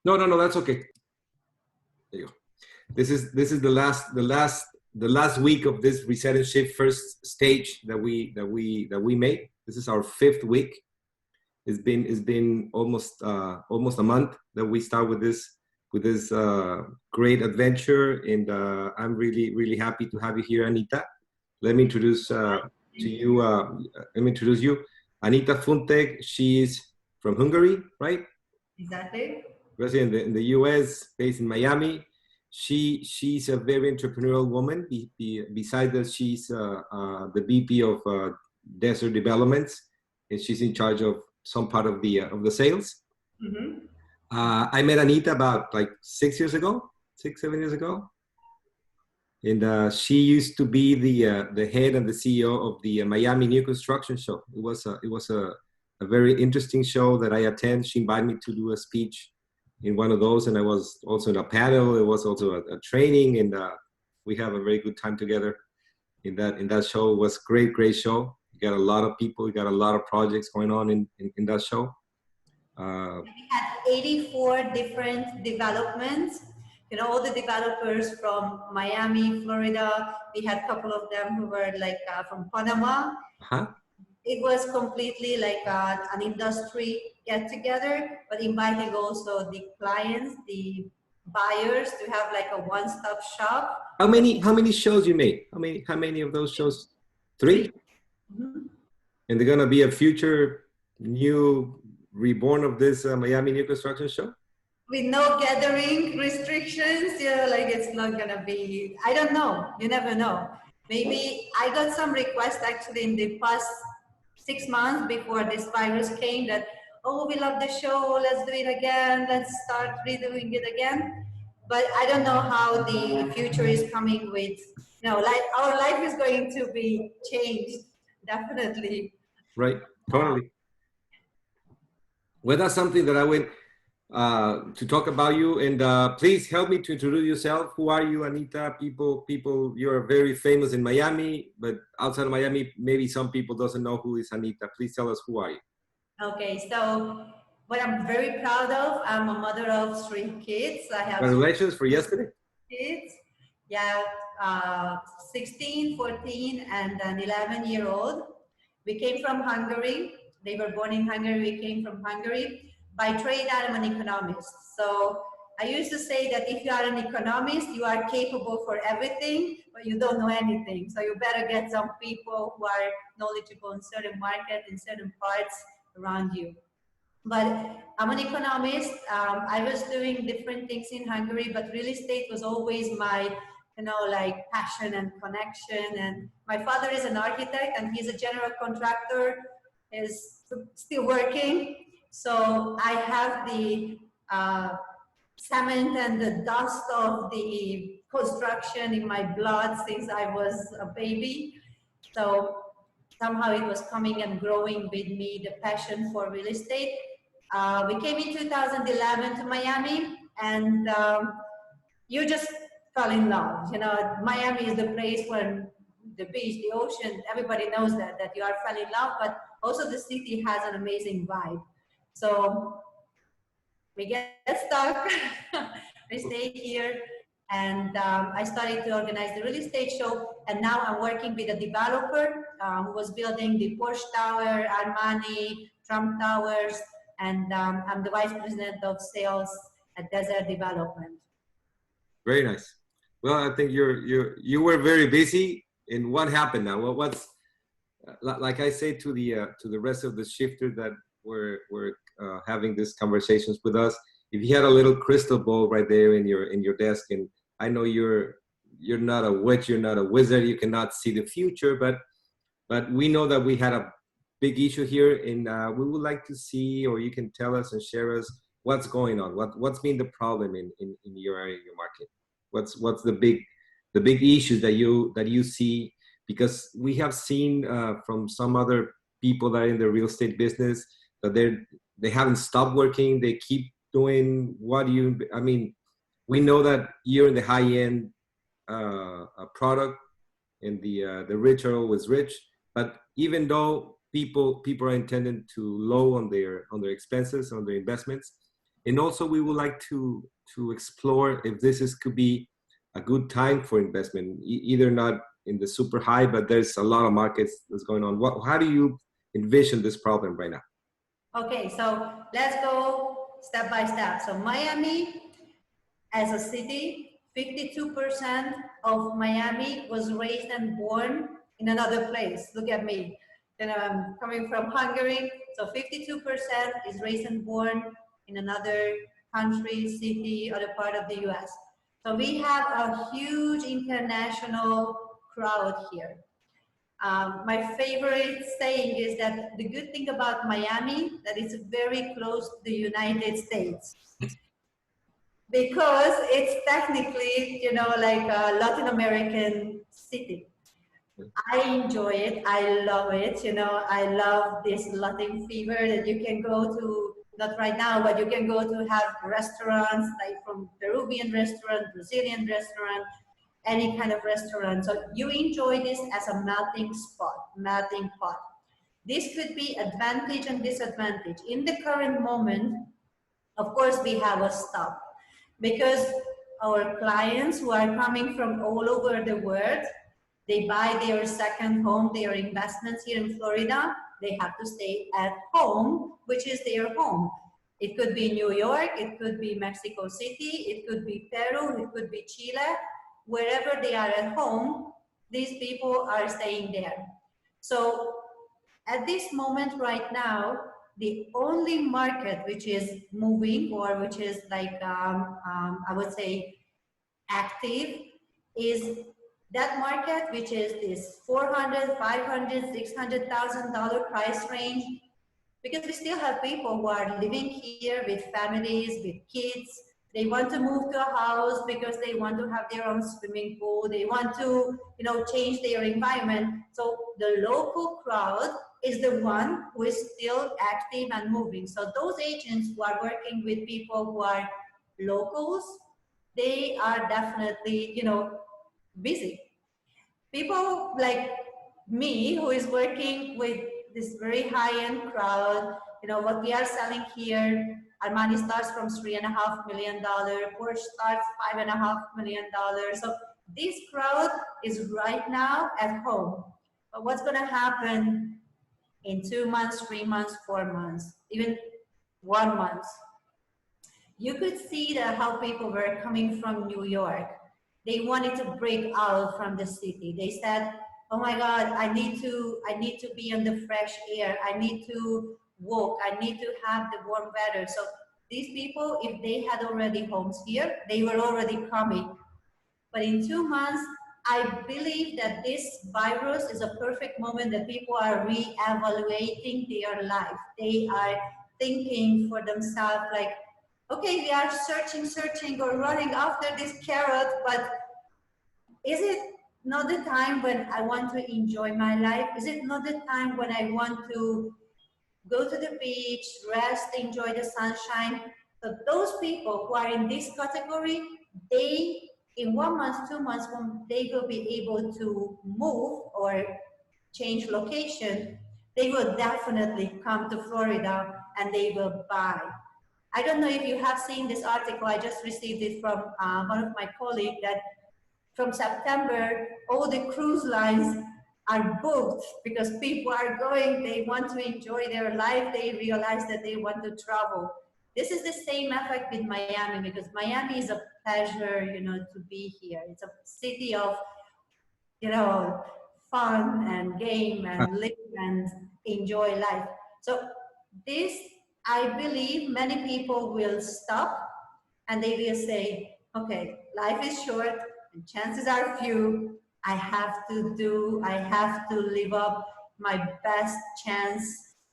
No, no, no, that's okay. There you go. This is the last week of this reset and shift first stage that we made. This is our fifth week. It's been almost a month that we start with this great adventure, and I'm really happy to have you here, Anita. Let me introduce to you. Let me introduce you, Anita Funtek. She's from Hungary, right? Exactly. Resident in the U.S., based in Miami. She's a very entrepreneurial woman. Besides that, she's the VP of Desert Developments, and she's in charge of some part of the sales. Mm-hmm. I met Anita about like 6 years ago, 6, 7 years ago, and she used to be the head and the CEO of the Miami New Construction Show. It was a very interesting show that I attend. She invited me to do a speech in one of those, and I was also in a panel. It was also a training, and we have a very good time together in that show. It was great show. You got a lot of people, you got a lot of projects going on in that show. We had 84 different developments. You know, all the developers from Miami, Florida. We had a couple of them who were like from Panama. Huh? It was completely like an industry get together, but inviting also the clients, the buyers to have like a one-stop shop. How many shows you made? How many of those shows? Three? Mhm. And they're gonna be a future new reborn of this Miami New Construction Show? With no gathering restrictions, you know, like it's not gonna be, I don't know, you never know. Maybe I got some requests actually in the past 6 months before this virus came that, oh, we love the show, let's do it again, let's start redoing it again. But I don't know how the future is coming with, you know, like our life is going to be changed, definitely. Right, totally. Well, that's something that I went to talk about you, and please help me to introduce yourself. Who are you, Anita? People, you're very famous in Miami, but outside of Miami, maybe some people doesn't know who is Anita. Please tell us, who are you? Okay, so what I'm very proud of, I'm a mother of 3 kids. I have Congratulations for yesterday. kids. Yeah, 16, 14, and an 11-year-old. We came from Hungary. They were born in Hungary. We came from Hungary. By trade, I'm an economist. So I used to say that if you are an economist, you are capable for everything, but you don't know anything. So you better get some people who are knowledgeable in certain market, in certain parts around you. But I'm an economist. I was doing different things in Hungary, but real estate was always my, you know, like passion and connection. And my father is an architect and he's a general contractor, is still working. So I have the cement and the dust of the construction in my blood since I was a baby. So somehow it was coming and growing with me, the passion for real estate. We came in 2011 to Miami, and you just fell in love. You know, Miami is the place where the beach, the ocean, everybody knows that you are fell in love, but also the city has an amazing vibe. So we get stuck. I stayed here, and I started to organize the real estate show. And now I'm working with a developer who was building the Porsche Tower, Armani, Trump Towers, and I'm the vice president of sales at Desert Development. Very nice. Well, I think you were very busy. And what happened now? What's like I say to the rest of the shifters that were having these conversations with us. If you had a little crystal ball right there in your desk, and I know you're not a witch, you're not a wizard, you cannot see the future, but we know that we had a big issue here, and we would like to see, or you can tell us and share us what's going on, what's been the problem in your area, your market, what's the big issues that you see, because we have seen from some other people that are in the real estate business that they haven't stopped working, they keep doing I mean, we know that you're in the high end product, and the rich are always rich, but even though people are intended to low on their expenses, on their investments, And also we would like to explore if could be a good time for investment, either not in the super high, but there's a lot of markets that's going on. How do you envision this problem right now? Okay, so let's go step by step. So Miami as a city, 52% of Miami was raised and born in another place. Look at me. You know, I'm coming from Hungary. So 52% is raised and born in another country, city, other part of the US. So we have a huge international crowd here. My favorite saying is that the good thing about Miami, that it's very close to the United States, because it's technically, you know, like a Latin American city. I enjoy it. I love it. You know, I love this Latin fever that you can go to, not right now, but you can go to have restaurants, like from Peruvian restaurant, Brazilian restaurant, any kind of restaurant. So you enjoy this as a melting spot, melting pot. This could be advantage and disadvantage. In the current moment, of course, we have a stop because our clients who are coming from all over the world, they buy their second home, their investments here in Florida, they have to stay at home, which is their home. It could be New York, it could be Mexico City, it could be Peru, it could be Chile. Wherever they are at home, these people are staying there. So at this moment right now, the only market which is moving or which is like, I would say, active is that market, which is this 400, 500, $600,000 price range, because we still have people who are living here with families, with kids. They want to move to a house because they want to have their own swimming pool. They want to, you know, change their environment. So the local crowd is the one who is still active and moving. So those agents who are working with people who are locals, they are definitely, you know, busy. People like me who is working with this very high-end crowd, you know, what we are selling here, Armani starts from $3.5 million, Porsche starts $5.5 million. So this crowd is right now at home. But what's going to happen in 2 months, 3 months, 4 months, even 1 month? You could see that how people were coming from New York. They wanted to break out from the city. They said, "Oh my God, I need to be in the fresh air. I need to walk. I need to have the warm weather." So these people, if they had already homes here, they were already coming. But in 2 months, I believe that this virus is a perfect moment that people are re-evaluating their life. They are thinking for themselves like, okay, we are searching or running after this carrot, but is it not the time when I want to enjoy my life? Is it not the time when I want to go to the beach, rest, enjoy the sunshine? So those people who are in this category, they, in 1 month, 2 months, when they will be able to move or change location, they will definitely come to Florida and they will buy. I don't know if you have seen this article. I just received it from one of my colleagues that from September, all the cruise lines are booked because people are going, they want to enjoy their life, they realize that they want to travel. This is the same effect with Miami because Miami is a pleasure, you know, to be here. It's a city of, you know, fun and game and live and enjoy life. So this, I believe many people will stop and they will say, okay, life is short and chances are few. I have to live up my best chance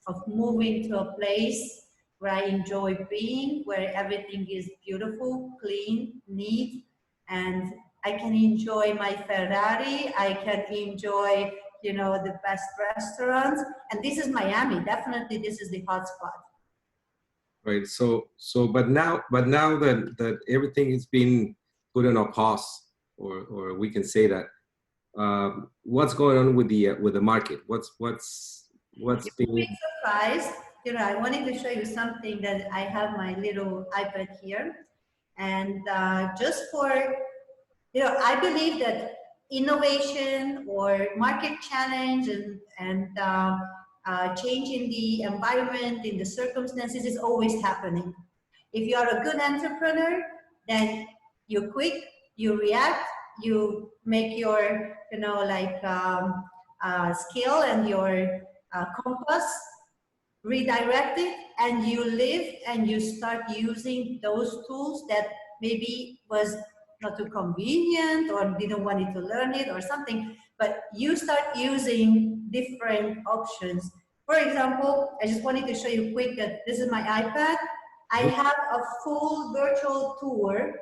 of moving to a place where I enjoy being, where everything is beautiful, clean, neat, and I can enjoy my Ferrari, I can enjoy, you know, the best restaurants. And this is Miami. Definitely this is the hot spot. Right. But now that everything is being put on a pause, or we can say that, what's going on with the market? What's You'll be being surprised. I wanted to show you something that I have my little iPad here. And just for, I believe that innovation or market challenge and change in the environment, in the circumstances is always happening. If you are a good entrepreneur, then you quick, you react, you make your, skill and your compass redirect it, and you live and you start using those tools that maybe was not too convenient or didn't want you to learn it or something, but you start using different options. For example, I just wanted to show you quick that this is my iPad. I have a full virtual tour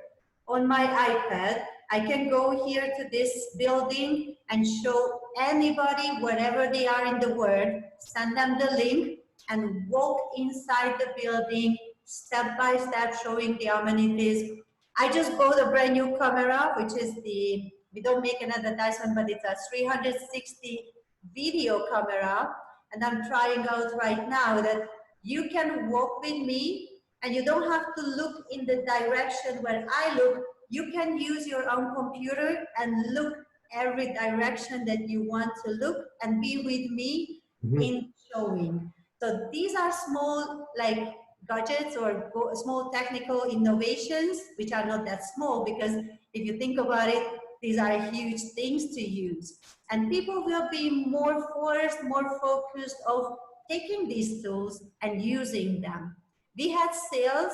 on my iPad. I can go here to this building and show anybody, wherever they are in the world, send them the link and walk inside the building step by step, showing the amenities. I just bought a brand new camera, which is we don't make an advertisement, but it's a 360 video camera. And I'm trying out right now that you can walk with me and you don't have to look in the direction where I look. You can use your own computer and look every direction that you want to look and be with me in showing. So these are small like gadgets or small technical innovations, which are not that small because if you think about it, these are huge things to use. And people will be more forced, more focused of taking these tools and using them. We had sales,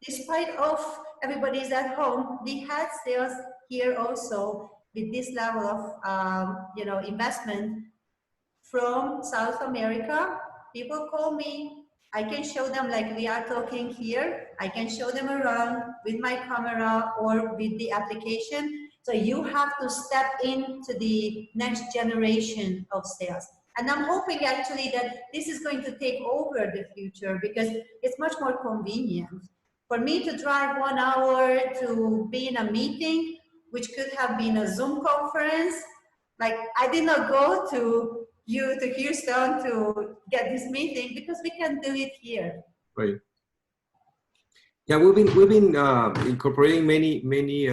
despite of everybody's at home, we had sales here also with this level of investment from South America. People call me. I can show them like we are talking here. I can show them around with my camera or with the application. So you have to step into the next generation of sales. And I'm hoping actually that this is going to take over the future because it's much more convenient. For me to drive 1 hour to be in a meeting, which could have been a Zoom conference, like I did not go to Houston to get this meeting because we can do it here. Right. Yeah, we've been incorporating many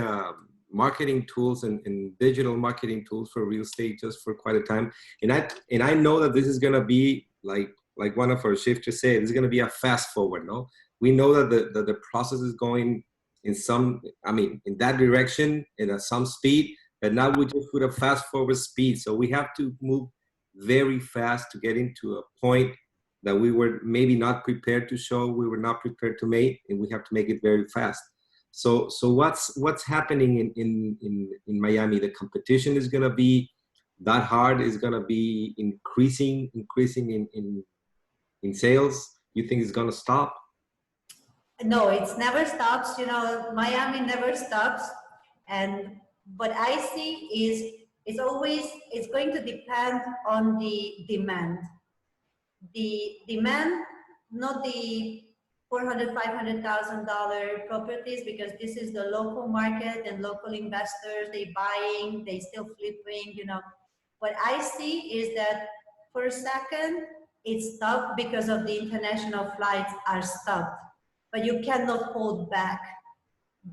marketing tools and digital marketing tools for real estate just for quite a time. And I know that this is gonna be like one of our shifters said, it's gonna be a fast forward. No, we know that the process is going in that direction and at some speed. But now we just put a fast forward speed, so we have to move very fast to get into a point that we were maybe not prepared to show, we were not prepared to make, and we have to make it very fast. So what's happening in Miami? The competition is gonna be that hard, is gonna be increasing in sales. You think it's gonna stop? No, it's never stops. Miami never stops. And what I see is it's going to depend on the demand. The demand, not the $400,000, $500,000 properties, because this is the local market and local investors, they buying, they still flipping. What I see is that for a second, it's stopped because of the international flights are stopped, but you cannot hold back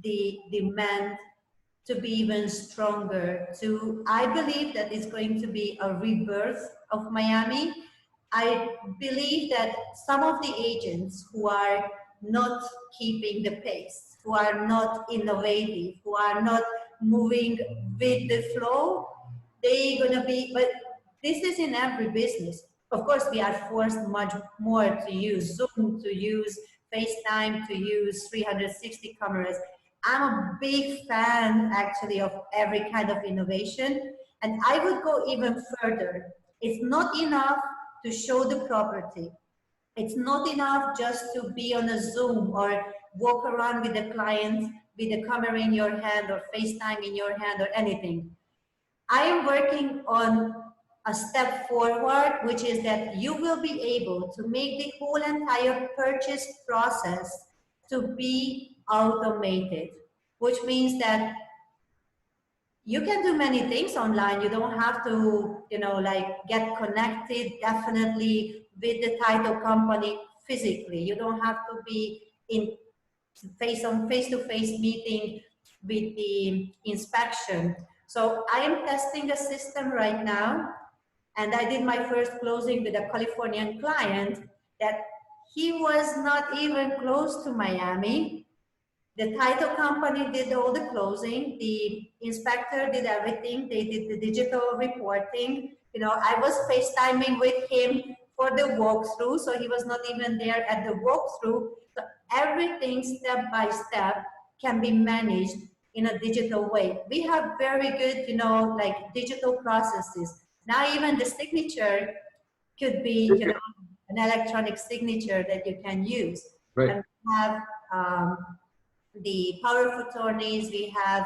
the demand to be even stronger. I believe that it's going to be a rebirth of Miami. I believe that some of the agents who are not keeping the pace, who are not innovative, who are not moving with the flow, they're gonna be, but this is in every business. Of course, we are forced much more to use Zoom, to use FaceTime, to use 360 cameras. I'm a big fan actually of every kind of innovation. And I would go even further. It's not enough to show the property. It's not enough just to be on a Zoom or walk around with the client with the camera in your hand or FaceTime in your hand or anything. I am working on a step forward, which is that you will be able to make the whole entire purchase process to be automated, which means that you can do many things online. You don't have to, get connected definitely with the title company physically. You don't have to be in face-to-face meeting with the inspection. So I am testing a system right now, and I did my first closing with a Californian client that he was not even close to Miami. The title company did all the closing. The inspector did everything. They did the digital reporting. You know, I was FaceTiming with him for the walkthrough, so he was not even there at the walkthrough. So everything step by step can be managed in a digital way. We have very good, you know, like digital processes. Now even the signature could be, you know, an electronic signature that you can use. Right. And we have the power of attorneys, we have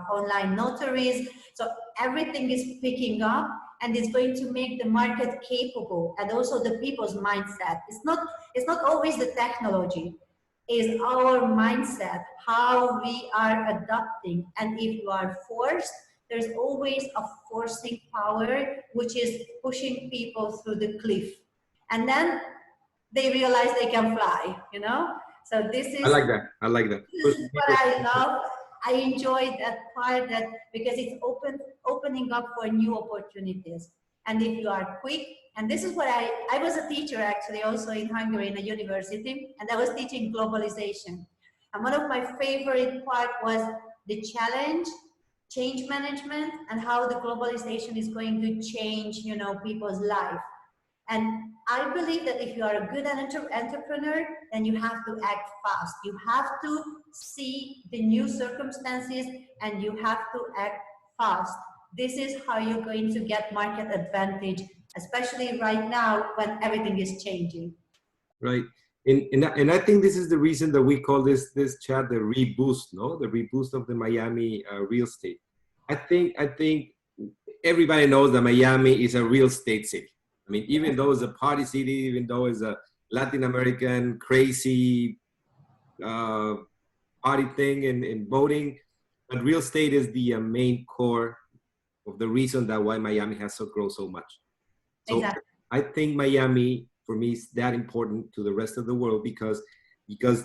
online notaries. So everything is picking up, and it's going to make the market capable, and also the people's mindset. It's not always the technology, it's our mindset, how we are adapting. And if you are forced, there's always a forcing power, which is pushing people through the cliff. And then they realize they can fly, you know? So this is, I like that. I like that. this is what I love. I enjoy that part, that because it's opening up for new opportunities. And if you are quick, and this is what I was a teacher actually also in Hungary in a university, and I was teaching globalization. And one of my favorite part was the challenge, change management, and how the globalization is going to change, you know, people's life. And I believe that if you are a good entrepreneur, then you have to act fast. You have to see the new circumstances and you have to act fast. This is how you're going to get market advantage, especially right now when everything is changing. Right. And I think this is the reason that we call this chat the reboost, no? The reboost of the Miami real estate. I think everybody knows that Miami is a real estate city. I mean, even though it's a party city, even though it's a Latin American crazy party thing and voting, but real estate is the main core of the reason that why Miami has so grown so much. So Exactly. I think Miami for me is that important to the rest of the world because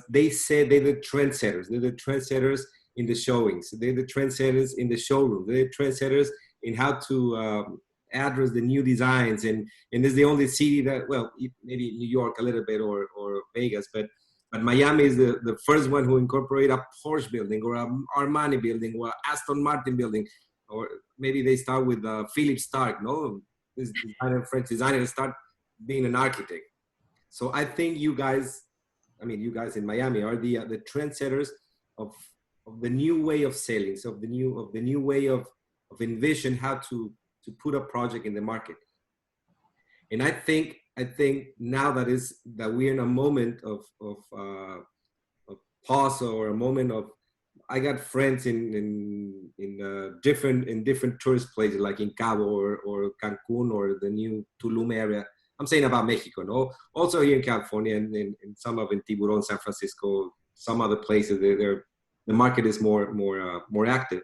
they said they're the trendsetters. They're the trendsetters in the showings. They're the trendsetters in the showroom. They're the trendsetters in how to address the new designs. And it's the only city that, well, maybe New York a little bit or Vegas, but Miami is the first one who incorporated a Porsche building or a Armani building or Aston Martin building, or maybe they start with Philip Stark, no? This designer, French designer, start being an architect. So I think you guys in Miami are the trendsetters of the new way of selling, so of the new way of envision how to put a project in the market. And I think now that we're in a moment of pause or a moment of, I got friends in different tourist places like in Cabo or Cancun or the new Tulum area. I'm saying about Mexico, no? Also here in California and some of in Tiburon, San Francisco, some other places, the market is more active.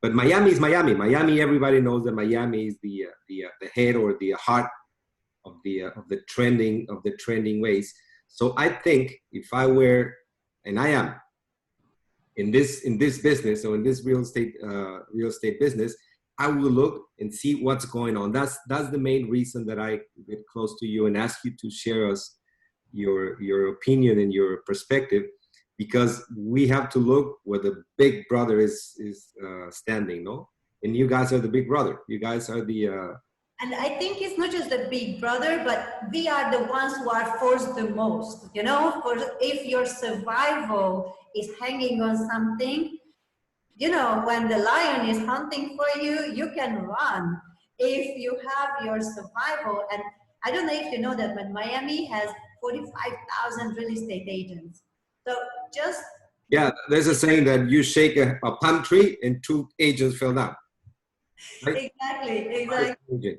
But Miami is Miami. Miami, everybody knows that Miami is the head or the heart of the trending ways. So I think if I were, and I am in this business or in this real estate business, I will look and see what's going on. That's the main reason that I get close to you and ask you to share us your opinion and your perspective, because we have to look where the big brother is standing, no? And you guys are the big brother. You guys are the. And I think it's not just the big brother, but we are the ones who are forced the most. You know, if your survival is hanging on something, you know, when the lion is hunting for you, you can run. If you have your survival, and I don't know if you know that, but Miami has 45,000 real estate agents. So just. Yeah, there's a saying that you shake a palm tree and 2 agents fell down. Right? Exactly.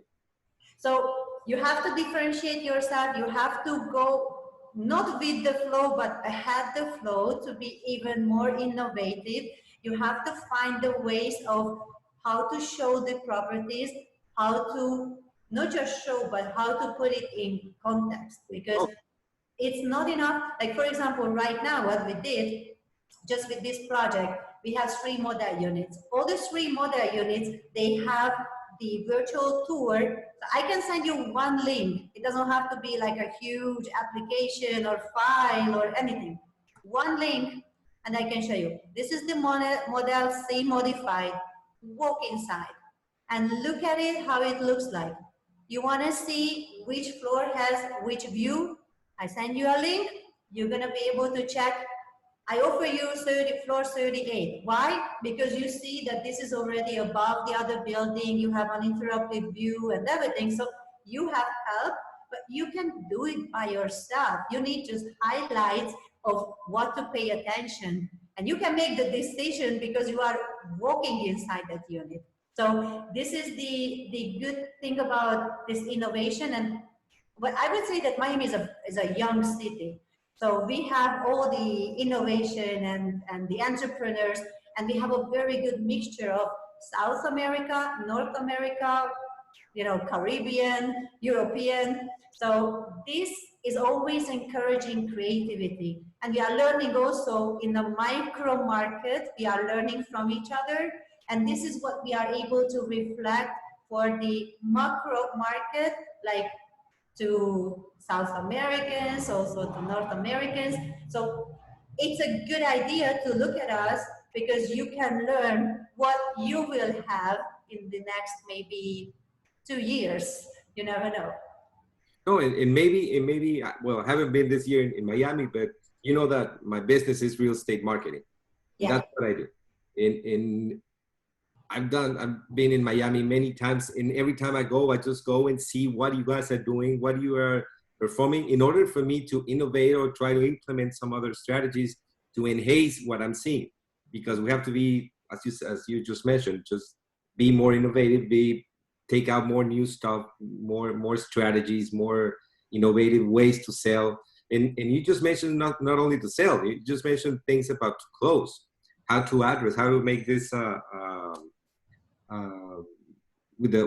So you have to differentiate yourself. You have to go not with the flow, but ahead the flow to be even more innovative. You have to find the ways of how to show the properties, how to not just show, but how to put it in context. Because it's not enough. Like for example, right now, what we did, just with this project, we have 3 model units. All the 3 model units, they have the virtual tour. So I can send you one link. It doesn't have to be like a huge application or file or anything. One link, and I can show you. This is the model C modified. Walk inside and look at it, how it looks like. You want to see which floor has which view? I send you a link. You're going to be able to check. I offer you floor 38. Why? Because you see that this is already above the other building. You have uninterrupted view and everything. So you have help, but you can do it by yourself. You need just highlights of what to pay attention. And you can make the decision because you are walking inside that unit. So this is the good thing about this innovation. And but I would say that Miami is a young city. So we have all the innovation and the entrepreneurs, and we have a very good mixture of South America, North America, you know, Caribbean, European. So this is always encouraging creativity. And we are learning also in the micro market, we are learning from each other. And this is what we are able to reflect for the macro market, like to South Americans, also to North Americans. So it's a good idea to look at us because you can learn what you will have in the next maybe 2 years. You never know. No, and maybe, well, I haven't been this year in Miami, but you know that my business is real estate marketing. And Yeah. that's what I do. In I've been in Miami many times, and every time I go, I just go and see what you guys are doing, what you are performing, in order for me to innovate or try to implement some other strategies to enhance what I'm seeing. Because we have to be, as you just mentioned, just be more innovative, take out more new stuff, more strategies, more innovative ways to sell. And you just mentioned not only to sell, you just mentioned things about to close, how to address, how to make this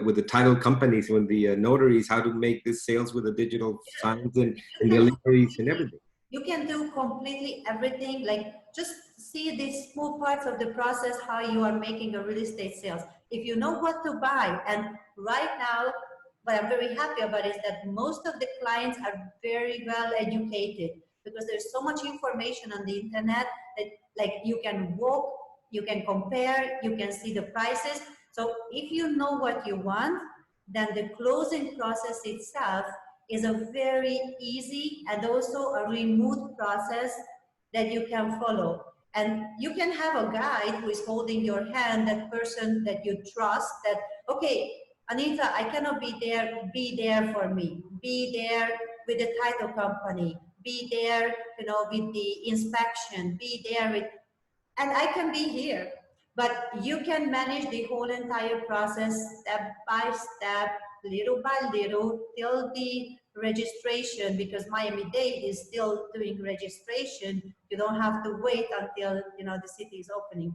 with the title companies, with the notaries, how to make this sales with the digital signs and deliveries and everything. You can do completely everything, like just see these small parts of the process, how you are making a real estate sales. If you know what to buy, and right now, what I'm very happy about is that most of the clients are very well educated because there's so much information on the internet that like you can walk, you can compare, you can see the prices. So if you know what you want, then the closing process itself is a very easy and also a remote process that you can follow. And you can have a guide who is holding your hand, that person that you trust, that, okay, Anita, I cannot be there for me. Be there with the title company. Be there, you know, with the inspection. Be there with, and I can be here. But you can manage the whole entire process step by step, little by little, till the registration, because Miami-Dade is still doing registration. You don't have to wait until, you know, the city is opening.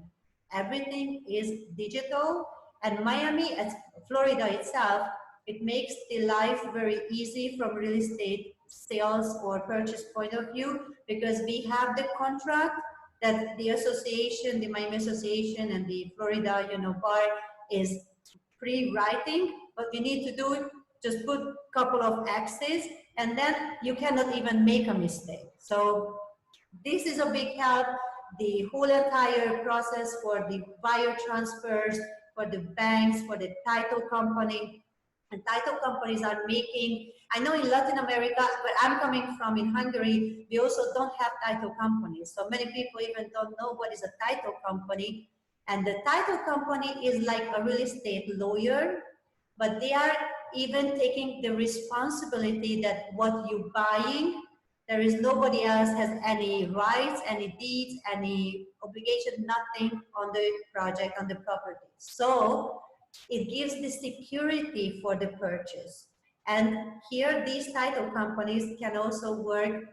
Everything is digital, and Miami, as Florida itself, it makes the life very easy from real estate sales or purchase point of view, because we have the contract that the association, the Miami Association and the Florida, you know, bar is pre-writing. What you need to do, just put a couple of X's, and then you cannot even make a mistake. So this is a big help. The whole entire process for the wire transfers, for the banks, for the title company. And title companies are making, I know in Latin America, where I'm coming from in Hungary, we also don't have title companies. So many people even don't know what is a title company. And the title company is like a real estate lawyer, but they are even taking the responsibility that what you're buying, there is nobody else has any rights, any deeds, any obligation, nothing on the project, on the property. So it gives the security for the purchase. And here, these title companies can also work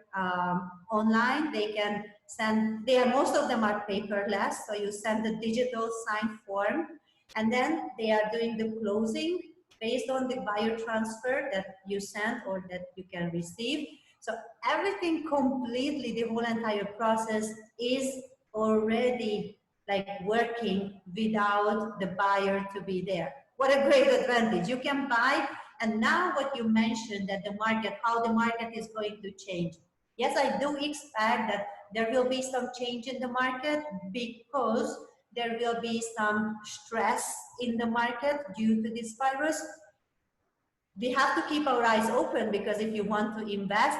online. They can send, most of them are paperless, so you send the digital signed form, and then they are doing the closing based on the wire transfer that you send or that you can receive. So everything completely, the whole entire process is already like working without the buyer to be there. What a great advantage. You can buy, and now what you mentioned that the market, how the market is going to change. Yes, I do expect that there will be some change in the market because there will be some stress in the market due to this virus. We have to keep our eyes open, because if you want to invest,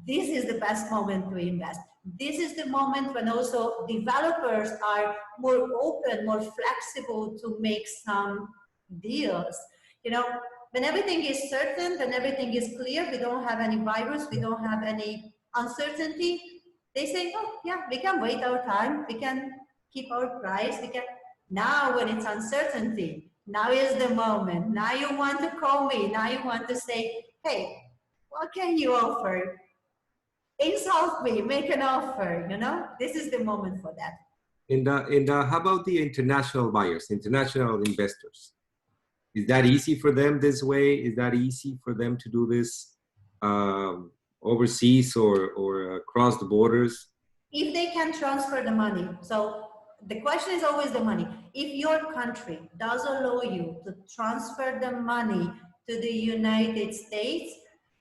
this is the best moment to invest. This is the moment when also developers are more open, more flexible to make some deals. You know, when everything is certain, when everything is clear, we don't have any virus, we don't have any uncertainty, they say, oh yeah, we can wait our time, we can keep our price, we can. Now when it's uncertainty, now is the moment. Now you want to call me. Now you want to say, hey, what can you offer? Insult me, make an offer, you know? This is the moment for that. And how about the international buyers, international investors? Is that easy for them this way? Is that easy for them to do this overseas or across the borders? If they can transfer the money. So the question is always the money. If your country does allow you to transfer the money to the United States,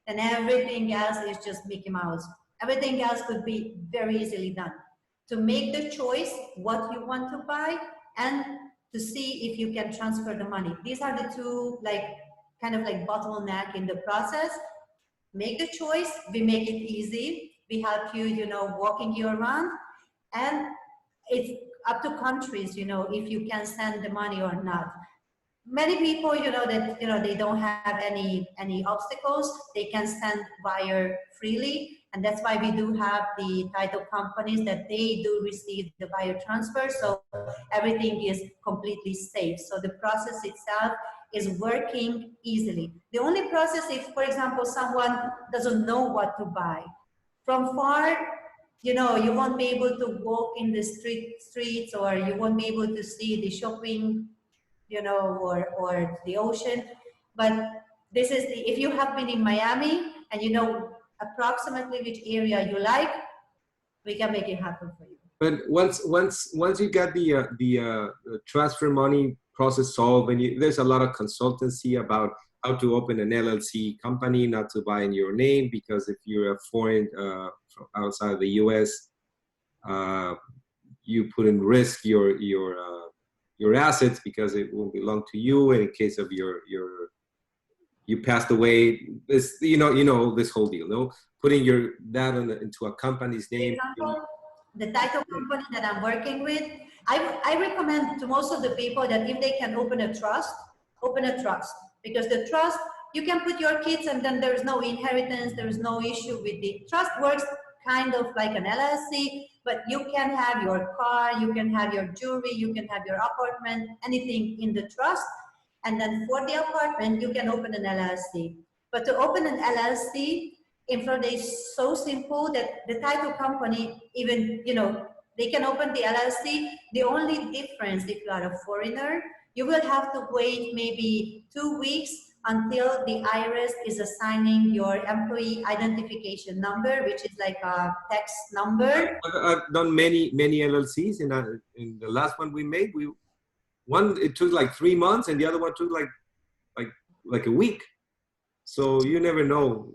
then everything else is just Mickey Mouse. Everything else could be very easily done. To make the choice what you want to buy and to see if you can transfer the money. These are the two kind of like bottleneck in the process. Make the choice, we make it easy. We help you, you know, walking you around, and it's up to countries, you know, if you can send the money or not. Many people, you know, that, you know, they don't have any obstacles, they can send wire freely, and that's why we do have the title companies that they do receive the wire transfer, so everything is completely safe. So the process itself is working easily. The only process, if for example someone doesn't know what to buy from far, you know, you won't be able to walk in the streets, or you won't be able to see the shopping, you know, or the ocean. But this is the, if you have been in Miami and you know approximately which area you like, we can make it happen for you. But once you get the transfer money process solved, and there's a lot of consultancy about how to open an LLC company, not to buy in your name, because if you're a foreign from outside the U.S., you put in risk your assets because it will belong to you, and in case of you passed away, this you know this whole deal, no, putting that into a company's name. For example, the title company that I'm working with, I recommend to most of the people that if they can open a trust, because the trust, you can put your kids and then there's no inheritance, there's no issue with the trust. Works kind of like an LLC, but you can have your car, you can have your jewelry, you can have your apartment, anything in the trust. And then for the apartment, you can open an LLC. But to open an LLC in Florida is so simple that the title company, even, you know, they can open the LLC. The only difference, if you are a foreigner, you will have to wait maybe 2 weeks until the IRS is assigning your employee identification number, which is like a tax number. I've done many LLCs, and in the last one we made, one it took like 3 months, and the other one took like a week. So you never know.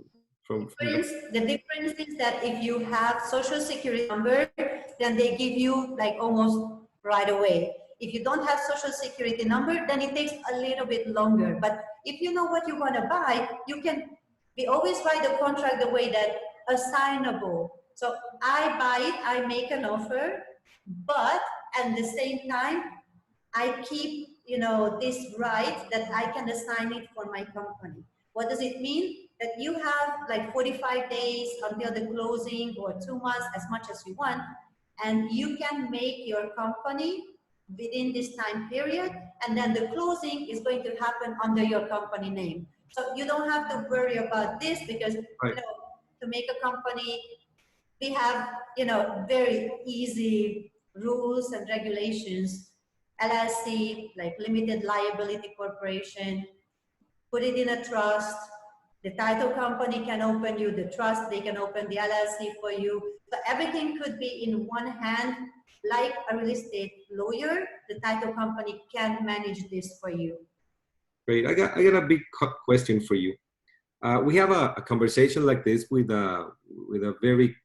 The difference is that if you have social security number, then they give you like almost right away. If you don't have social security number, then it takes a little bit longer. But if you know what you want to buy, we always write the contract the way that assignable. So I buy it, I make an offer, but at the same time, I keep, you know, this right that I can assign it for my company. What does it mean? That you have like 45 days until the closing, or 2 months, as much as you want, and you can make your company within this time period, and then the closing is going to happen under your company name. So you don't have to worry about this, because Right. you know, to make a company, we have, you know, very easy rules and regulations. LLC, like limited liability corporation, put it in a trust. The title company can open you the trust, they can open the LLC for you. So everything could be in one hand, like a real estate lawyer. The title company can manage this for you. Great. I got a big question for you. We have a conversation like this with a very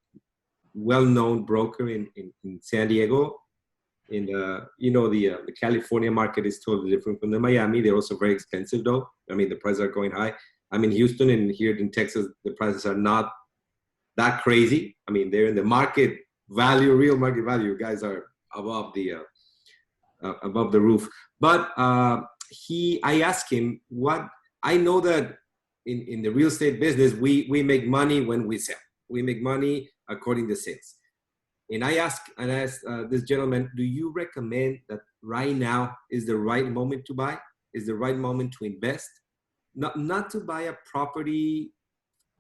well-known broker in San Diego. In the the California market is totally different from the Miami. They're also very expensive though. I mean, the prices are going high. I'm in Houston, and here in Texas, the prices are not that crazy. I mean, they're in the market value, real market value. Guys are above the roof. But I asked him what I know that in the real estate business, we make money when we sell. We make money according to sales. And I asked this gentleman, do you recommend that right now is the right moment to buy? Is the right moment to invest? Not to buy a property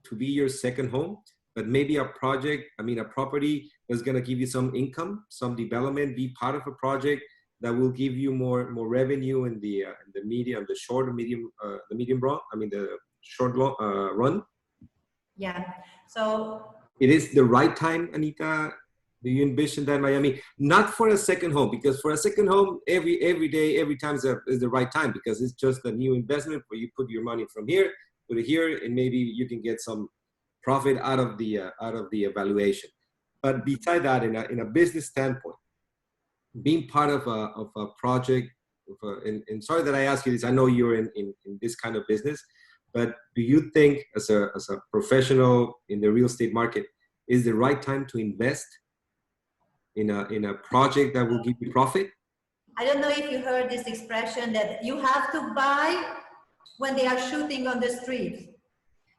to be your second home, but maybe a property that's going to give you some income, some development, be part of a project that will give you more revenue in the medium, the short and medium, the medium run. I mean, the short run. Yeah. So it is the right time, Anita. Do you envision that Miami, not for a second home, because for a second home, every day, every time is the right time, because it's just a new investment where you put your money from here, put it here, and maybe you can get some profit out of the evaluation. But beside that, in a business standpoint, being part of a project, and sorry that I ask you this, I know you're in this kind of business, but do you think as a professional in the real estate market, is the right time to invest in a project that will give you profit? I don't know if you heard this expression that you have to buy when they are shooting on the street.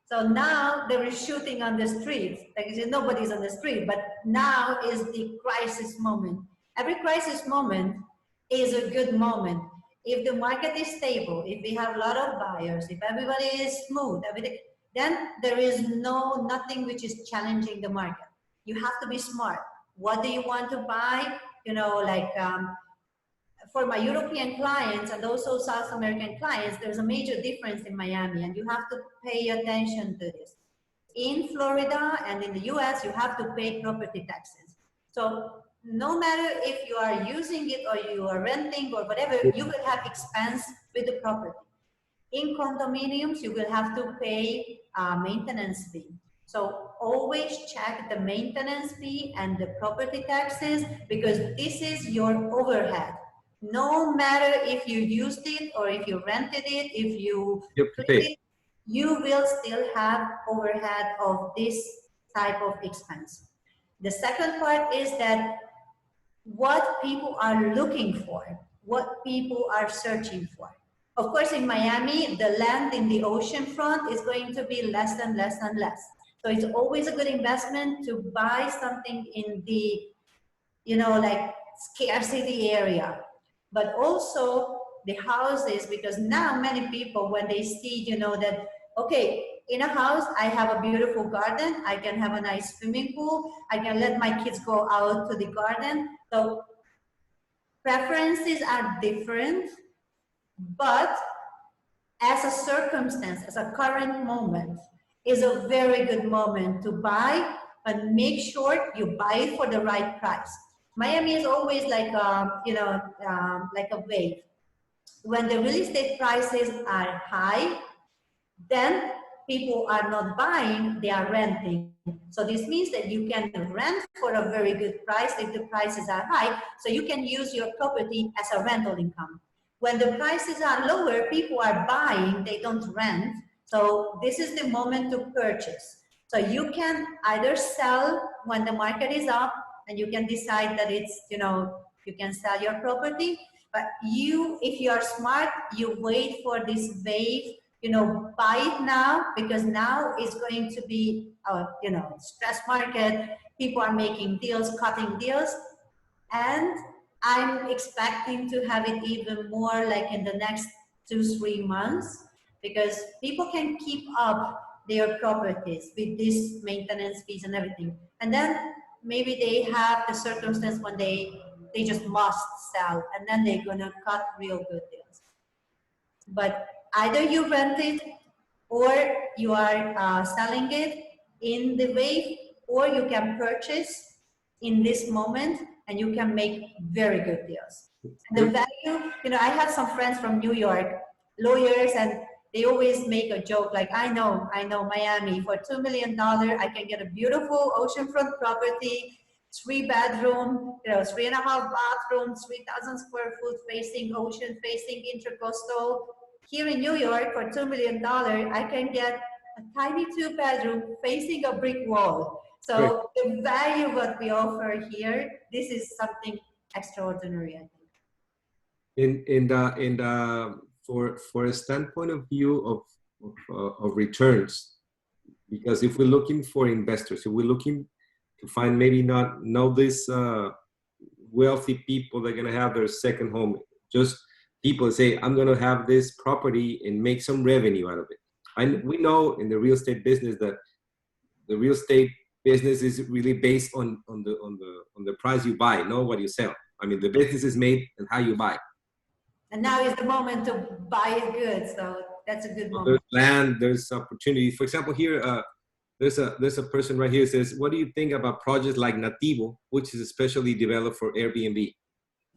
So now there is shooting on the street. Like I said, nobody's on the street, but now is the crisis moment. Every crisis moment is a good moment. If the market is stable, if we have a lot of buyers, if everybody is smooth, everything, then there is nothing which is challenging the market. You have to be smart. What do you want to buy? For my European clients and also South American clients, there's a major difference in Miami, and you have to pay attention to this. In Florida and in the US, you have to pay property taxes. So no matter if you are using it or you are renting or whatever, you will have expense with the property. In condominiums, you will have to pay a maintenance fee. So always check the maintenance fee and the property taxes, because this is your overhead. No matter if you used it or if you rented it, if you it, you will still have overhead of this type of expense. The second part is that what people are looking for, what people are searching for. Of course, in Miami, the land in the ocean front is going to be less and less and less. So it's always a good investment to buy something in the, scarcity area. But also the houses, because now many people, when they see, that, okay, in a house, I have a beautiful garden, I can have a nice swimming pool, I can let my kids go out to the garden. So preferences are different, but as a circumstance, as a current moment, is a very good moment to buy, and make sure you buy it for the right price. Miami is always like like a wave. When the real estate prices are high, then people are not buying, they are renting. So this means that you can rent for a very good price if the prices are high, so you can use your property as a rental income. When the prices are lower, people are buying, they don't rent. So this is the moment to purchase. So you can either sell when the market is up, and you can decide that it's, you can sell your property. But if you are smart, you wait for this wave, buy it now, because now it's going to be, stress market. People are making deals, cutting deals. And I'm expecting to have it even more like in the next 2-3 months, because people can keep up their properties with this maintenance fees and everything. And then maybe they have the circumstance when they just must sell, and then they're gonna cut real good deals. But either you rent it or you are selling it in the wave, or you can purchase in this moment and you can make very good deals. And the value, you know, I have some friends from New York, lawyers, and they always make a joke like, I know Miami, for $2 million, I can get a beautiful oceanfront property, 3-bedroom, you know, 3.5 bathrooms, 3,000 square foot, facing ocean, facing intercoastal. Here in New York, for $2 million, I can get a tiny 2-bedroom facing a brick wall. Great. So the value what we offer here, this is something extraordinary, I think. For a standpoint of view of returns, because if we're looking for investors, if we're looking to find maybe not this wealthy people that are going to have their second home, just people say, I'm going to have this property and make some revenue out of it. And we know in the real estate business that the real estate business is really based on the price you buy, not what you sell. I mean, the business is made and how you buy. And now is the moment to buy it good, so that's a good moment. There's land, there's opportunity. For example, here, there's a person right here who says, what do you think about projects like Nativo, which is especially developed for Airbnb?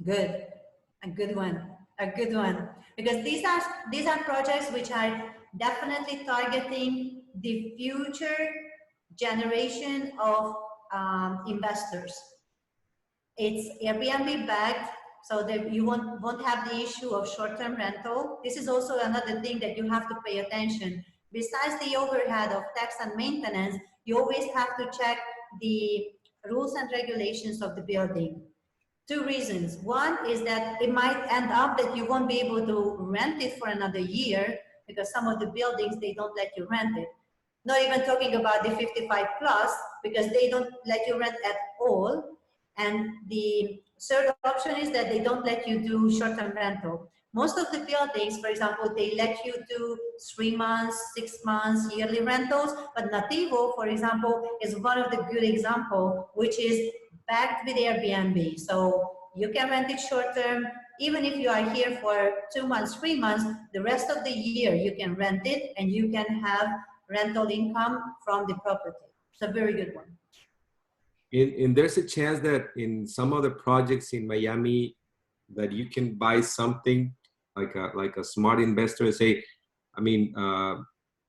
Good, a good one, a good one. Because these are projects which are definitely targeting the future generation of investors. It's Airbnb backed, so that you won't have the issue of short-term rental. This is also another thing that you have to pay attention. Besides the overhead of tax and maintenance, you always have to check the rules and regulations of the building. 2 reasons. One is that it might end up that you won't be able to rent it for another year, because some of the buildings, they don't let you rent it. Not even talking about the 55 plus, because they don't let you rent at all. And the third option is that they don't let you do short-term rental. Most of the buildings, for example, they let you do 3 months, 6 months, yearly rentals, but Nativo, for example, is one of the good example, which is backed with Airbnb. So you can rent it short-term. Even if you are here for 2 months, 3 months, the rest of the year you can rent it and you can have rental income from the property. It's a very good one. And there's a chance that in some other projects in Miami that you can buy something like a smart investor and say, I mean,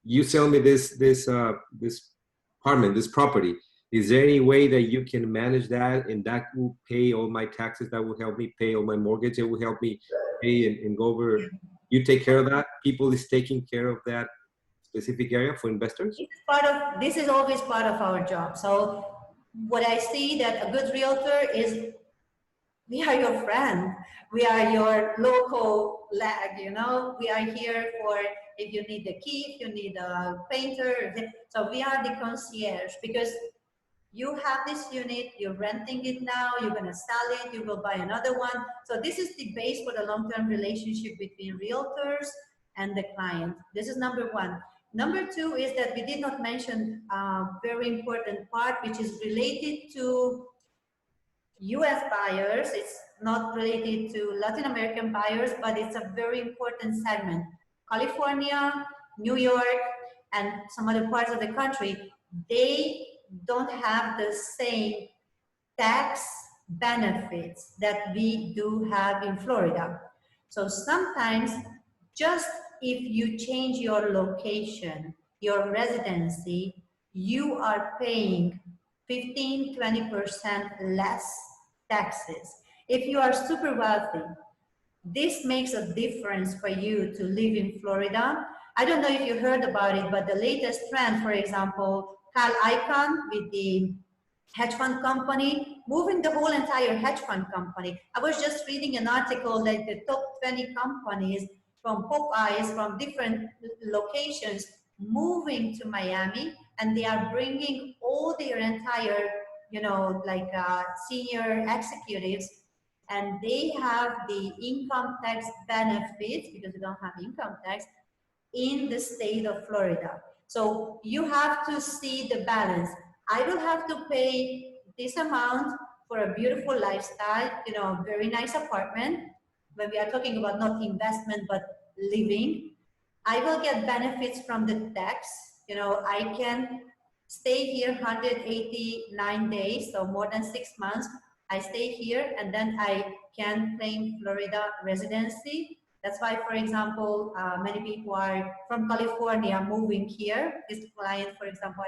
you sell me this apartment, this property. Is there any way that you can manage that and that will pay all my taxes? That will help me pay all my mortgage. It will help me pay and go over. You take care of that. People is taking care of that specific area for investors. This is always part of our job. So what I see that a good realtor is, we are your friend. We are your local leg, you know. We are here for if you need the key, if you need a painter. So we are the concierge, because you have this unit, you're renting it now, you're going to sell it, you will buy another one. So this is the base for the long-term relationship between realtors and the client. This is number one. Number two is that we did not mention a very important part, which is related to US buyers. It's not related to Latin American buyers, but it's a very important segment. California, New York, and some other parts of the country, they don't have the same tax benefits that we do have in Florida. So sometimes, just if you change your location, your residency, you are paying 15–20% less taxes. If you are super wealthy, this makes a difference for you to live in Florida. I don't know if you heard about it, but the latest trend, for example, Cal Icahn with the hedge fund company, moving the whole entire hedge fund company. I was just reading an article that the top 20 companies from Popeyes, from different locations, moving to Miami, and they are bringing all their entire, you know, like senior executives, and they have the income tax benefits, because they don't have income tax, in the state of Florida. So you have to see the balance. I will have to pay this amount for a beautiful lifestyle, you know, very nice apartment, when we are talking about not investment, but living. I will get benefits from the tax. You know, I can stay here 189 days, so more than 6 months. I stay here and then I can claim Florida residency. That's why, for example, many people are from California moving here. This client, for example,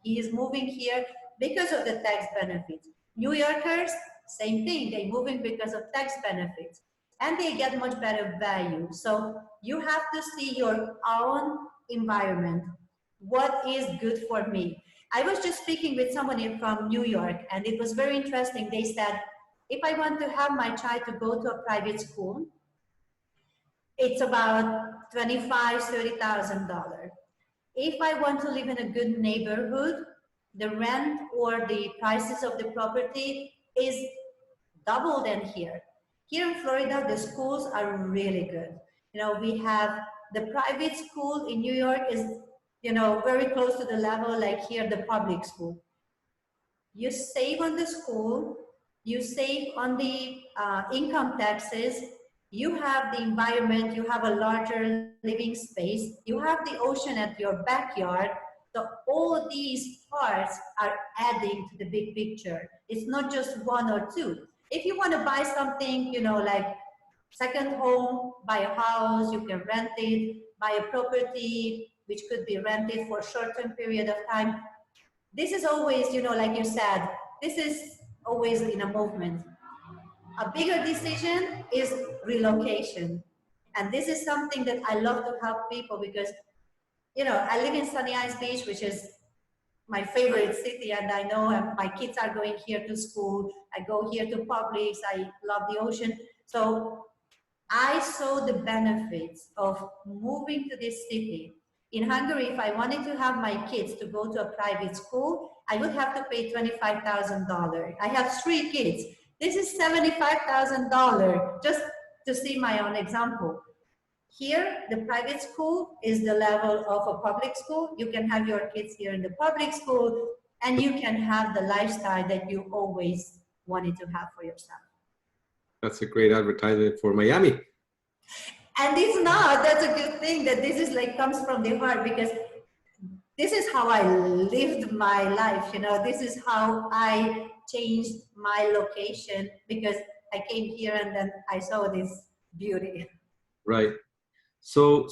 he is moving here because of the tax benefits. New Yorkers, same thing, they're moving because of tax benefits and they get much better value. So you have to see your own environment. What is good for me? I was just speaking with somebody from New York, and it was very interesting. They said, if I want to have my child to go to a private school, it's about $25,000 to $30,000. If I want to live in a good neighborhood, the rent or the prices of the property is double than here. Here in Florida, the schools are really good. You know, we have the private school in New York is, you know, very close to the level like here, the public school. You save on the school, you save on the income taxes, you have the environment, you have a larger living space, you have the ocean at your backyard. So all these parts are adding to the big picture. It's not just one or two. If you want to buy something, you know, like second home, buy a house, you can rent it, buy a property, which could be rented for a short-term period of time. This is always, you know, like you said, this is always in a movement. A bigger decision is relocation. And this is something that I love to help people because, you know, I live in Sunny Isles Beach, which is my favorite city, and I know my kids are going here to school. I go here to Publix. I love the ocean. So I saw the benefits of moving to this city. In Hungary, if I wanted to have my kids to go to a private school, I would have to pay $25,000. I have 3 kids. This is $75,000 just to see my own example. Here, the private school is the level of a public school. You can have your kids here in the public school and you can have the lifestyle that you always wanted to have for yourself. That's a great advertisement for Miami. And it's not, that's a good thing that this is like comes from the heart because this is how I lived my life, you know, this is how I changed my location because I came here and then I saw this beauty. Right. So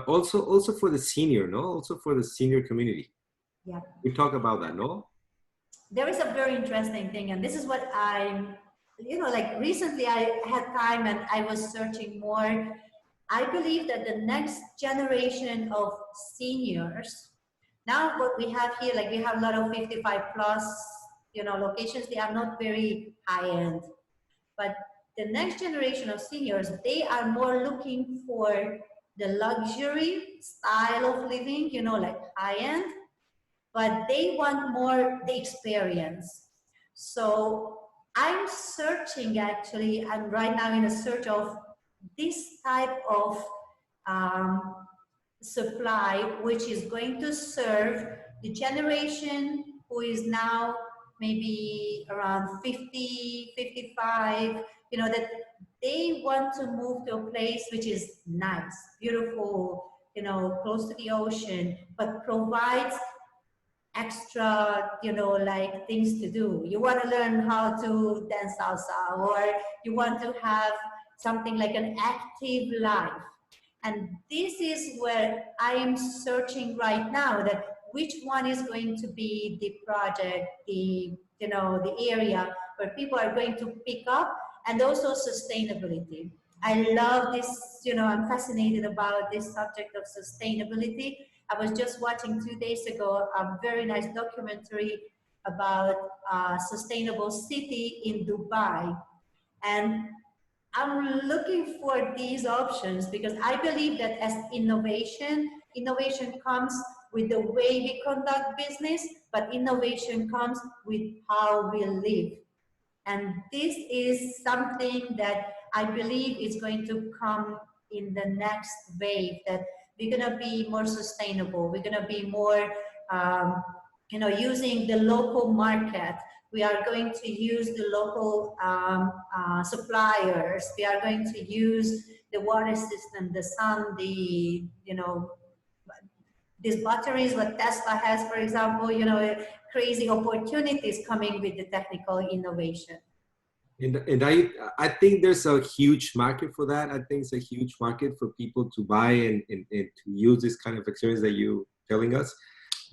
also for the senior, no? Also for the senior community. Yeah. We talk about that, no? There is a very interesting thing, and this is what I'm, you know, like recently I had time and I was searching more. I believe that the next generation of seniors, now what we have here, like we have a lot of 55 plus, you know, locations, they are not very high end. But the next generation of seniors, they are more looking for the luxury style of living, you know, like high end, but they want more the experience. So I'm searching actually, I'm right now in a search of this type of um, supply, which is going to serve the generation who is now maybe around 50, 55, you know, that they want to move to a place which is nice, beautiful, you know, close to the ocean, but provides extra, you know, like things to do. You want to learn how to dance salsa, or you want to have something like an active life. And this is where I am searching right now, that which one is going to be the project, the, you know, the area where people are going to pick up, and also sustainability. I love this, you know, I'm fascinated about this subject of sustainability. I was just watching 2 days ago a very nice documentary about a sustainable city in Dubai. And I'm looking for these options because I believe that as innovation comes with the way we conduct business, but innovation comes with how we live. And this is something that I believe is going to come in the next wave, that we're going to be more sustainable. We're going to be more, you know, using the local market. We are going to use the local suppliers. We are going to use, the water system, the sun, the, these batteries, what Tesla has, for example, crazy opportunities coming with the technical innovation. And I think there's a huge market for that. I think it's a huge market for people to buy and to use this kind of experience that you're telling us.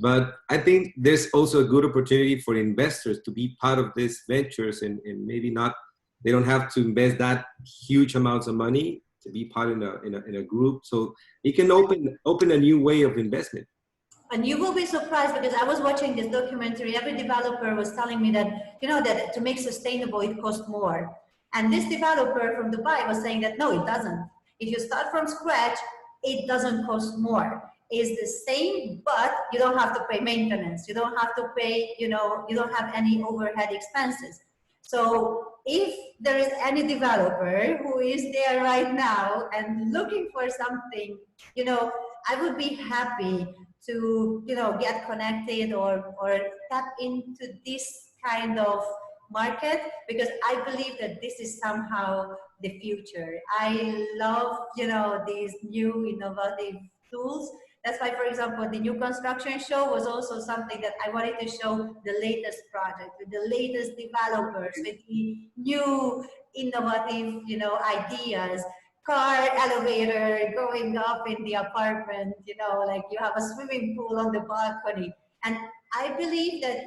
But I think there's also a good opportunity for investors to be part of these ventures and maybe not, they don't have to invest that huge amounts of money to be part in a group. So it can open a new way of investment. And you will be surprised because I was watching this documentary. Every developer was telling me that, that to make sustainable, it costs more. And this developer from Dubai was saying that, no, it doesn't. If you start from scratch, it doesn't cost more. It's the same, but you don't have to pay maintenance. You don't have to pay, you don't have any overhead expenses. So if there is any developer who is there right now and looking for something, I would be happy to get connected or tap into this kind of market, because I believe that this is somehow the future. I love these new innovative tools. That's why, for example, the new construction show was also something that I wanted to show the latest project with the latest developers, with the new innovative ideas. Car elevator going up in the apartment, like you have a swimming pool on the balcony. And I believe that,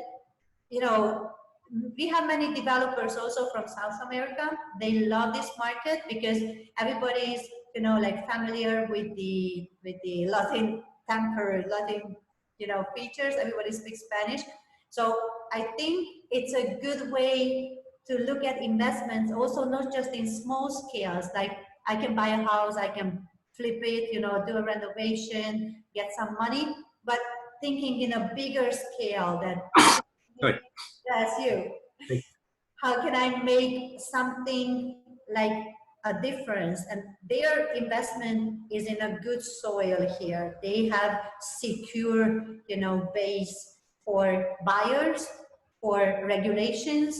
we have many developers also from South America. They love this market because everybody is, like familiar with the Latin temper, Latin, features. Everybody speaks Spanish. So I think it's a good way to look at investments also, not just in small scales, like I can buy a house, I can flip it, do a renovation, get some money, but thinking in a bigger scale that, Right. that's you. How can I make something like a difference? And their investment is in a good soil here. They have secure, base for buyers, for regulations,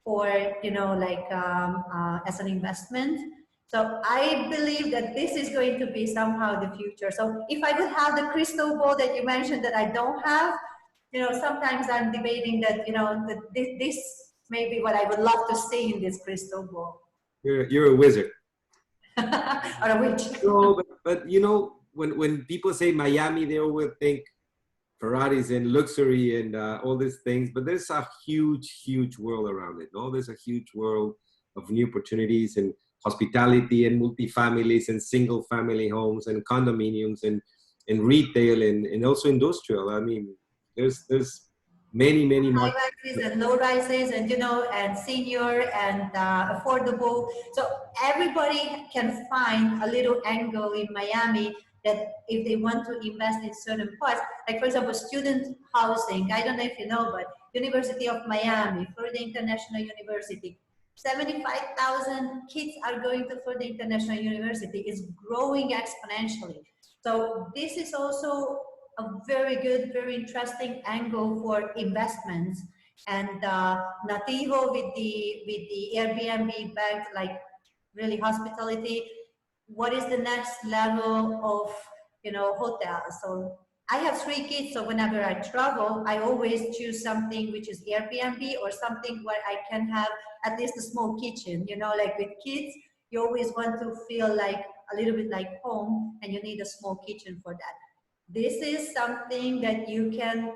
for, as an investment. So I believe that this is going to be somehow the future. So if I would have the crystal ball that you mentioned that I don't have, sometimes I'm debating that, that this may be what I would love to see in this crystal ball. You're a wizard. Or a witch. No, but when people say Miami, they always think Ferraris and luxury and all these things, but there's a huge world around it. No, there's a huge world of new opportunities and hospitality and multifamilies and single family homes and condominiums and retail and also industrial. I mean, there's many high markets. rises and low rises, and and senior and affordable. So everybody can find a little angle in Miami that if they want to invest in certain parts, like for example, student housing. I don't know if you know, but University of Miami, Florida International University, 75,000 kids are going to Florida International University. It's growing exponentially. So this is also a very good, very interesting angle for investments. And Nativo with the Airbnb backed, like really hospitality. What is the next level of hotels? So I have 3 kids, so whenever I travel, I always choose something which is Airbnb or something where I can have at least a small kitchen. Like with kids, you always want to feel like a little bit like home, and you need a small kitchen for that. This is something that you can,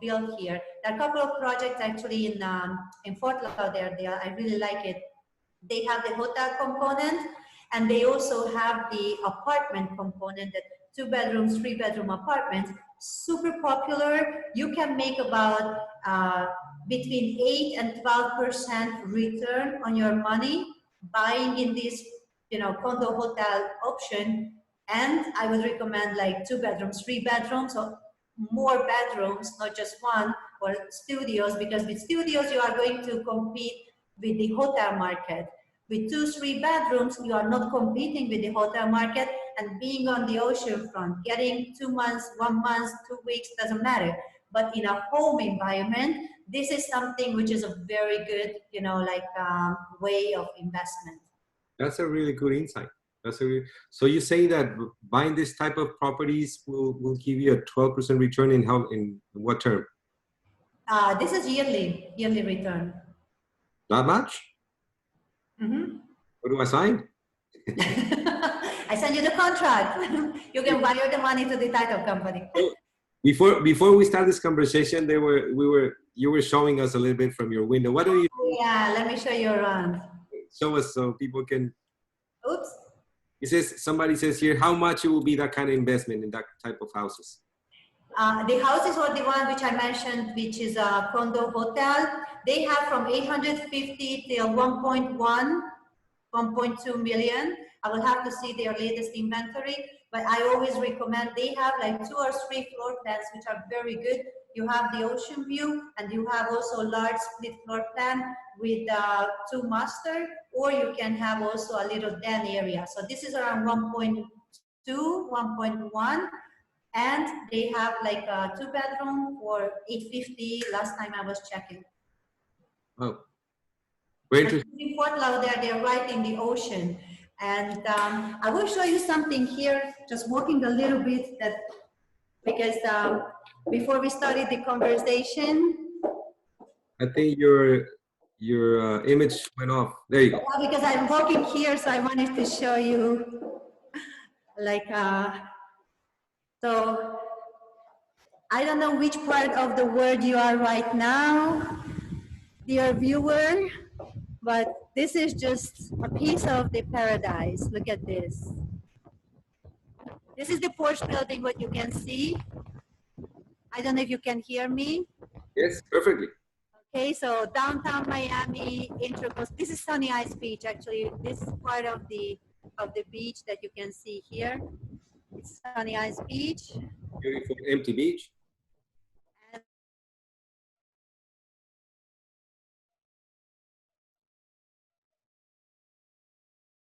build here. There are a couple of projects actually in Fort Lauderdale. I really like it. They have the hotel component, and they also have the apartment component, that 2 bedrooms, 3 bedroom apartments, super popular. You can make about between 8 and 12% return on your money buying in this, condo hotel option. And I would recommend like 2 bedrooms, 3 bedrooms, or more bedrooms, not just one, or studios, because with studios you are going to compete with the hotel market. With 2, 3 bedrooms, you are not competing with the hotel market, and being on the ocean front, getting 2 months, 1 month, 2 weeks, doesn't matter. But in a home environment, this is something which is a very good, way of investment. That's a really good insight. That's so you say that buying this type of properties will give you a 12% return in in what term? This is yearly return. Not much? Mm-hmm. What do I sign? I send you the contract. You can wire the money to the title company. So before we start this conversation, you were showing us a little bit from your window. What do you Yeah, let me show you around. show us so people can? Oops. It says somebody says here, how much it will be that kind of investment in that type of houses? The houses are the one which I mentioned, which is a condo hotel. They have from 850 till 1.1, 1.2 million. I will have to see their latest inventory, but I always recommend they have like 2 or 3 floor plans which are very good. You have the ocean view and you have also a large split floor plan with 2 master, or you can have also a little den area. So this is around 1.2, 1.1. And they have like a 2-bedroom for 850 last time I was checking. Oh, very And interesting. in Fort Lauderdale, they're right in the ocean. And I will show you something here, just walking a little bit, that because before we started the conversation, I think your image went off. There you go. because I'm walking here, so I wanted to show you like, so I don't know which part of the world you are right now, dear viewer, but this is just a piece of the paradise. Look at this. This is the porch building, what you can see. I don't know if you can hear me. Yes, perfectly. Okay, so downtown Miami, Intracoast. This is Sunny Isles Beach, actually. This is part of the beach that you can see here. It's Sunny Isles Beach. Beautiful empty beach. And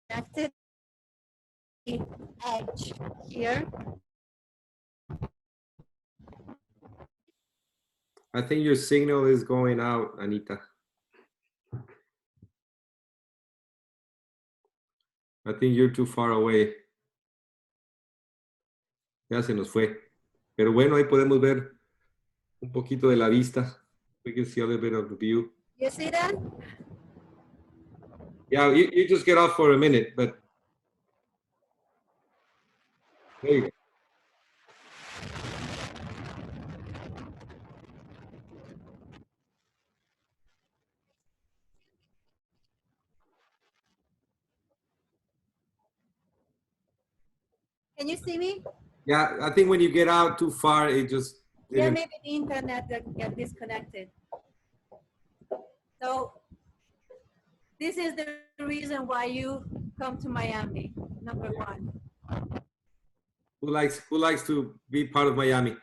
connected the edge here. I think your signal is going out, Anita. I think you're too far away. Ya se nos fue. Pero bueno, ahí podemos ver un poquito de la vista. We can see a little bit of the view. You see that? Yeah, you just get off for a minute, but there you go. Can you see me? Yeah, I think when you get out too far, it just Yeah, didn't. maybe the internet that get disconnected. So this is the reason why you come to Miami, number one. Who likes to be part of Miami?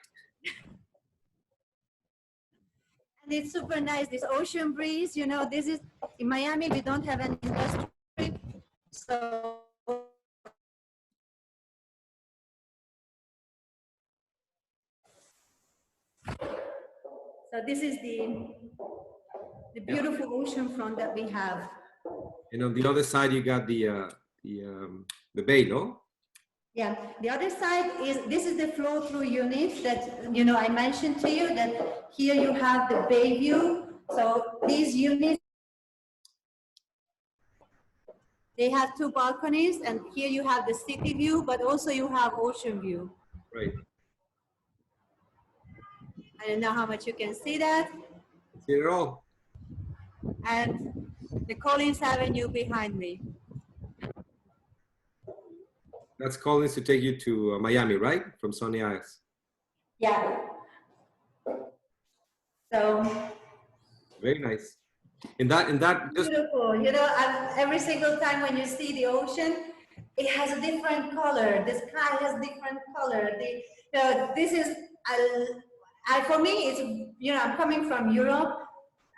And it's super nice, this ocean breeze, you know, this is, in Miami, we don't have any industry, so this is the beautiful ocean front that we have. And on the other side, you got the bay, no? Yeah, the other side is, this is the flow-through unit that, you know, I mentioned to you that here you have the bay view. So these units, they have 2 balconies, and here you have the city view, but also you have ocean view. Right. I don't know how much you can see that. See it all. And the Collins Avenue behind me. That's Collins to take you to Miami, right? From Sunny Isles. Yeah. So Very nice. In that just beautiful. You know, every single time when you see the ocean, it has a different color. The sky has different color. This is, for me, it's, you know, I'm coming from Europe.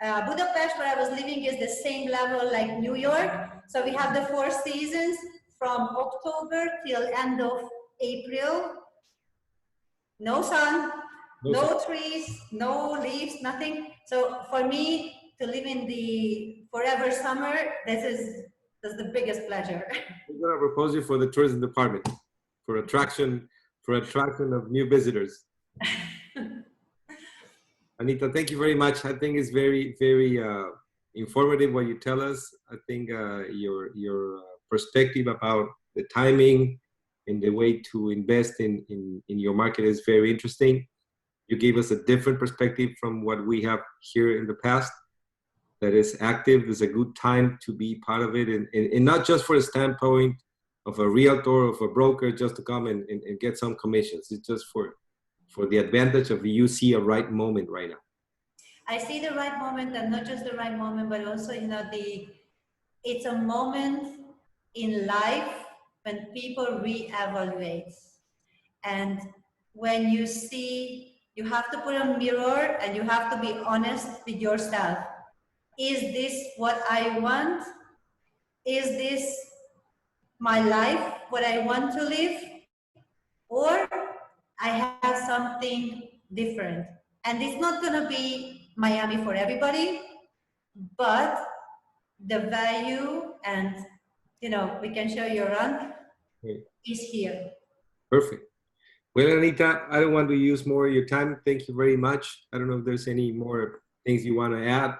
Budapest, where I was living, is the same level like New York. So we have the 4 seasons from October till end of April. No sun, no trees, no leaves, nothing. So for me to live in the forever summer, this is That's the biggest pleasure. We're going to propose you for the tourism department for attraction of new visitors. Anita, thank you very much. I think it's very, very informative what you tell us. I think your perspective about the timing and the way to invest in your market is very interesting. You gave us a different perspective from what we have here in the past. That is active. There's a good time to be part of it, and not just for a standpoint of a realtor, of a broker, just to come and get some commissions. It's just for the advantage of you see a right moment right now. I see the right moment, and not just the right moment, but also, it's a moment in life when people reevaluate. And when you see, you have to put a mirror and you have to be honest with yourself. Is this what I want? Is this my life, what I want to live? Or I have something different. And it's not going to be Miami for everybody, but the value and, we can show you around is here. Perfect. Well, Anita, I don't want to use more of your time. Thank you very much. I don't know if there's any more things you want to add.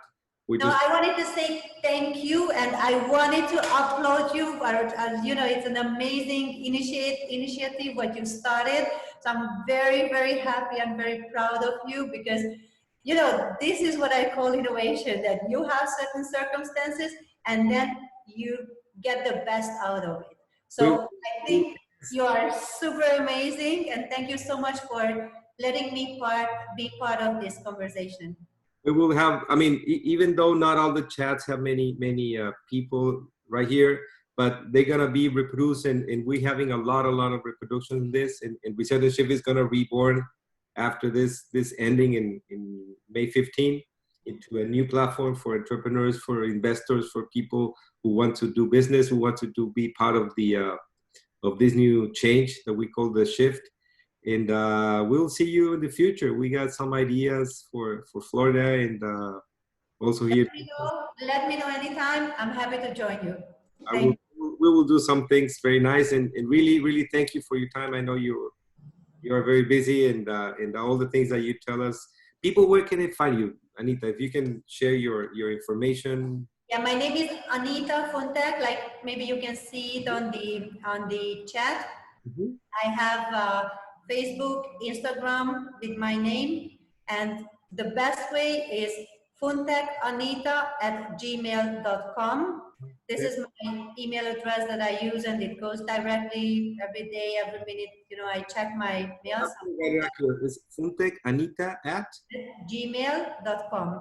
I wanted to say thank you, and I wanted to applaud you. It's an amazing initiative what you started. So I'm very, very happy and very proud of you, because this is what I call innovation, that you have certain circumstances and then you get the best out of it. So I think you are super amazing, and thank you so much for letting me be part of this conversation. We will have, I mean, even though not all the chats have many people right here, but they're going to be reproduced, and we're having a lot of reproduction in this, and we said the shift is going to reborn after this ending in May 15 into a new platform for entrepreneurs, for investors, for people who want to do business, who want to be part of the of this new change that we call the shift. And we'll see you in the future. We got some ideas for Florida, and also here. Let me know anytime. I'm happy to join you. We will do some things very nice, and really thank you for your time. I know you are very busy, and all the things that you tell us. People, where can they find you, Anita? If you can share your information. Yeah, my name is Anita Funtek. Like maybe you can see it on the chat. Mm-hmm. I have Facebook, Instagram with my name, and the best way is funtekanita@gmail.com. This is my email address that I use, and it goes directly every day, every minute. I check my mails. It's funtekanita@gmail.com.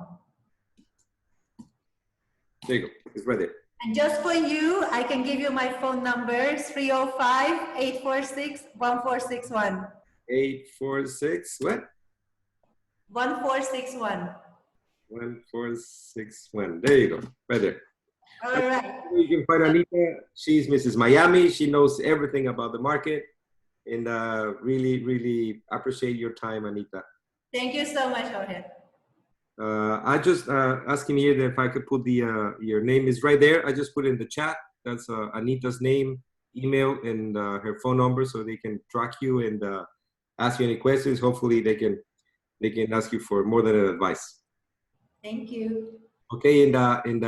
There you go. It's right there. And just for you, I can give you my phone number, 305-846-1461. 846 what? 1461. 1461. There you go. Right there. All right. You can find Anita. She's Mrs. Miami. She knows everything about the market. And really appreciate your time, Anita. Thank you so much, Jorge. I just asking here that if I could put your name is right there. I just put it in the chat. That's Anita's name, email, and her phone number, so they can track you and ask you any questions. Hopefully they can ask you for more than an advice. Thank you. Okay, and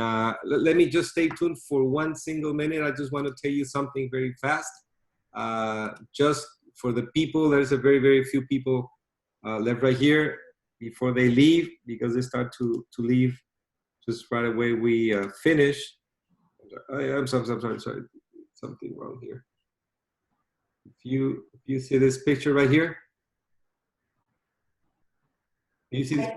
let me just stay tuned for 1 single minute. I just want to tell you something very fast. Just for the people, there's a very few people left right here. Before they leave, because they start to leave just right away, we finish. I'm sorry, something wrong here. If you see this picture right here, you see this?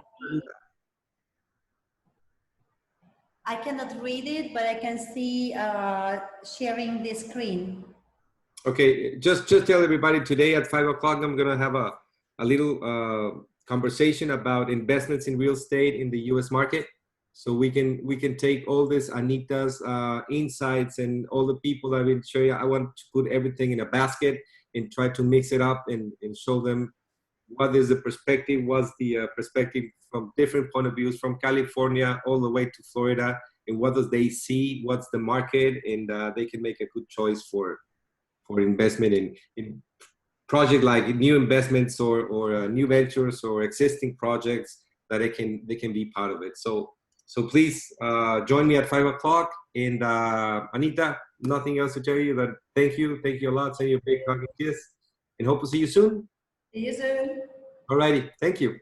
I cannot read it, but I can see sharing the screen. Okay, just tell everybody today at 5 o'clock I'm gonna have a little conversation about investments in real estate in the U.S. market, so we can take all this Anita's insights and all the people I've been showing. I want to put everything in a basket and try to mix it up and show them what is the perspective, what's the perspective from different point of views, from California all the way to Florida, and what does they see, what's the market, and they can make a good choice for investment in project like new investments or new ventures or existing projects that they can be part of it. So please join me at 5 o'clock. And Anita, nothing else to tell you but thank you a lot. Send you a big hug and kiss, and hope to see you soon. See you soon. Alrighty, thank you.